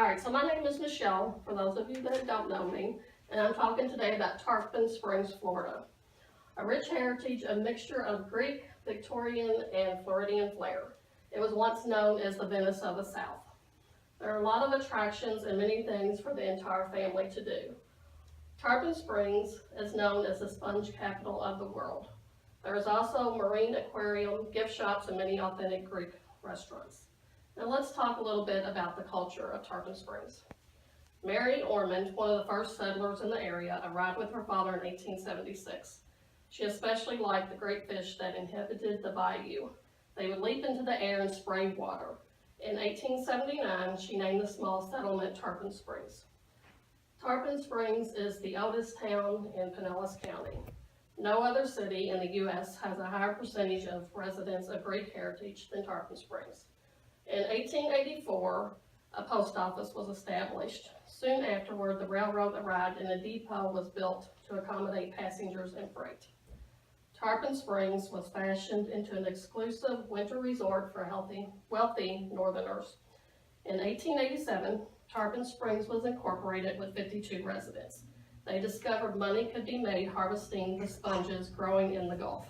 Alright, so my name is Michelle, for those of you that don't know me, and I'm talking today about Tarpon Springs, Florida. A rich heritage, a mixture of Greek, Victorian, and Floridian flair. It was once known as the Venice of the South. There are a lot of attractions and many things for the entire family to do. Tarpon Springs is known as the sponge capital of the world. There is also a marine aquarium, gift shops, and many authentic Greek restaurants. Now let's talk a little bit about the culture of Tarpon Springs. Mary Ormond, one of the first settlers in the area, arrived with her father in 1876. She especially liked the great fish that inhabited the bayou. They would leap into the air and spray water. In 1879, she named the small settlement Tarpon Springs. Tarpon Springs is the oldest town in Pinellas County. No other city in the U.S. has a higher percentage of residents of Greek heritage than Tarpon Springs. In 1884, a post office was established. Soon afterward, the railroad arrived and a depot was built to accommodate passengers and freight. Tarpon Springs was fashioned into an exclusive winter resort for wealthy Northerners. In 1887, Tarpon Springs was incorporated with 52 residents. They discovered money could be made harvesting the sponges growing in the Gulf.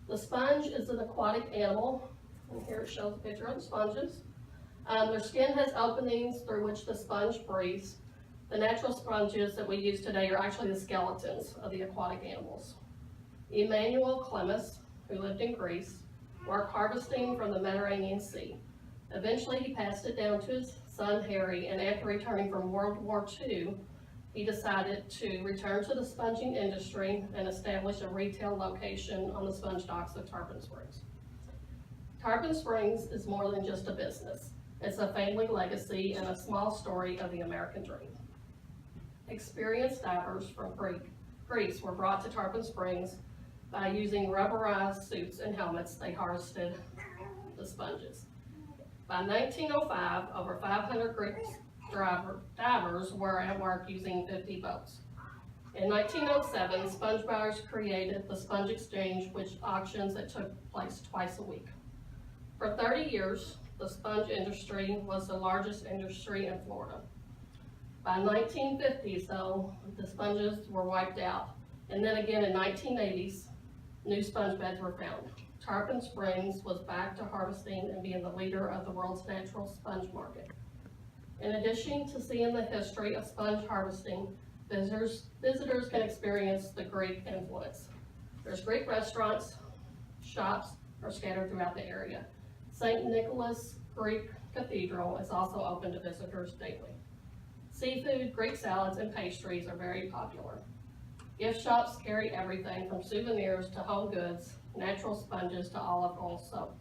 The sponge is an aquatic animal, and here it shows a picture of the sponges. Their skin has openings through which the sponge breathes. The natural sponges that we use today are actually the skeletons of the aquatic animals. Emmanuel Clemis, who lived in Greece, worked harvesting from the Mediterranean Sea. Eventually he passed it down to his son Harry, and after returning from World War II, he decided to return to the sponging industry and establish a retail location on the sponge docks of Tarpon Springs. Tarpon Springs is more than just a business. It's a family legacy and a small story of the American dream. Experienced divers from Greece were brought to Tarpon Springs. By using rubberized suits and helmets, they harvested the sponges. By 1905, over 500 Greek divers were at work using 50 boats. In 1907, sponge buyers created the Sponge Exchange, which auctions that took place twice a week. For 30 years, the sponge industry was the largest industry in Florida. By 1950s, though, the sponges were wiped out, and then again in 1980s, new sponge beds were found. Tarpon Springs was back to harvesting and being the leader of the world's natural sponge market. In addition to seeing the history of sponge harvesting, visitors can experience the Greek influence. There's Greek restaurants, shops are scattered throughout the area. St. Nicholas Greek Cathedral is also open to visitors daily. Seafood, Greek salads, and pastries are very popular. Gift shops carry everything from souvenirs to home goods, natural sponges to olive oil soap.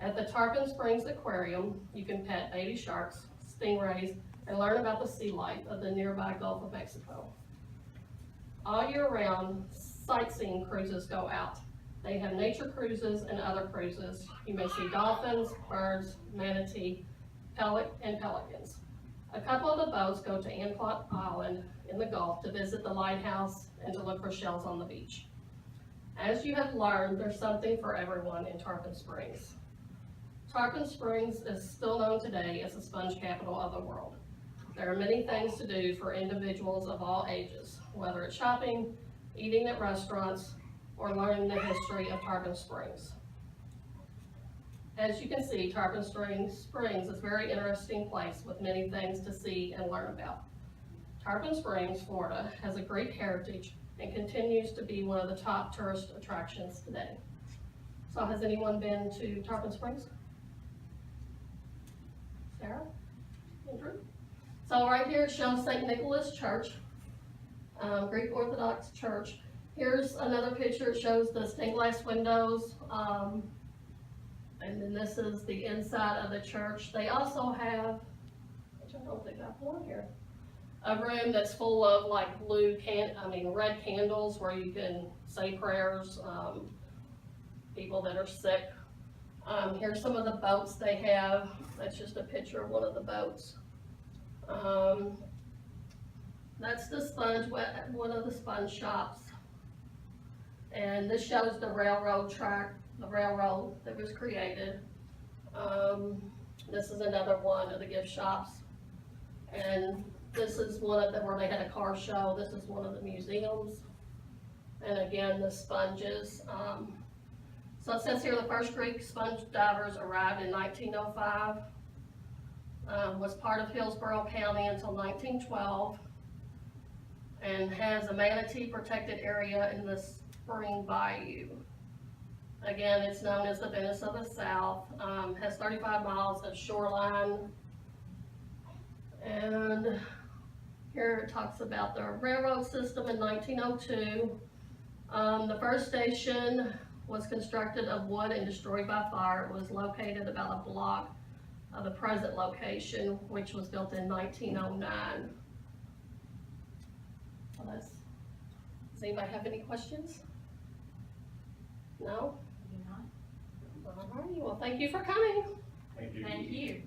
At the Tarpon Springs Aquarium, you can pet baby sharks, stingrays, and learn about the sea life of the nearby Gulf of Mexico. All year round, sightseeing cruises go out. They have nature cruises and other cruises. You may see dolphins, birds, manatee, and pelicans. A couple of the boats go to Anclot Island in the Gulf to visit the lighthouse and to look for shells on the beach. As you have learned, there's something for everyone in Tarpon Springs. Tarpon Springs is still known today as the sponge capital of the world. There are many things to do for individuals of all ages, whether it's shopping, eating at restaurants, or learning the history of Tarpon Springs. As you can see, Tarpon Springs is a very interesting place with many things to see and learn about. Tarpon Springs, Florida has a great heritage and continues to be one of the top tourist attractions today. So has anyone been to Tarpon Springs? Sarah? Andrew? So right here it shows St. Nicholas Church, Greek Orthodox Church. Here's another picture. It shows the stained glass windows, and then this is the inside of the church. They also have, which I don't think I have one here, a room that's full of like red candles where you can say prayers, people that are sick. Here's some of the boats they have. That's just a picture of one of the boats. That's the sponge, one of the sponge shops. And this shows the railroad track, the railroad that was created. This is another one of the gift shops. And this is one of the, where they had a car show. This is one of the museums. And again, the sponges. So it says here the first Greek sponge divers arrived in 1905. Was part of Hillsborough County until 1912. And has a manatee protected area in the Spring Bayou. Again, it's known as the Venice of the South. Has 35 miles of shoreline. And here it talks about the railroad system in 1902. The first station was constructed of wood and destroyed by fire. It was located about a block of the present location, which was built in 1909. So does anybody have any questions? No? Do not. All right, well, thank you for coming. Thank you. Thank you.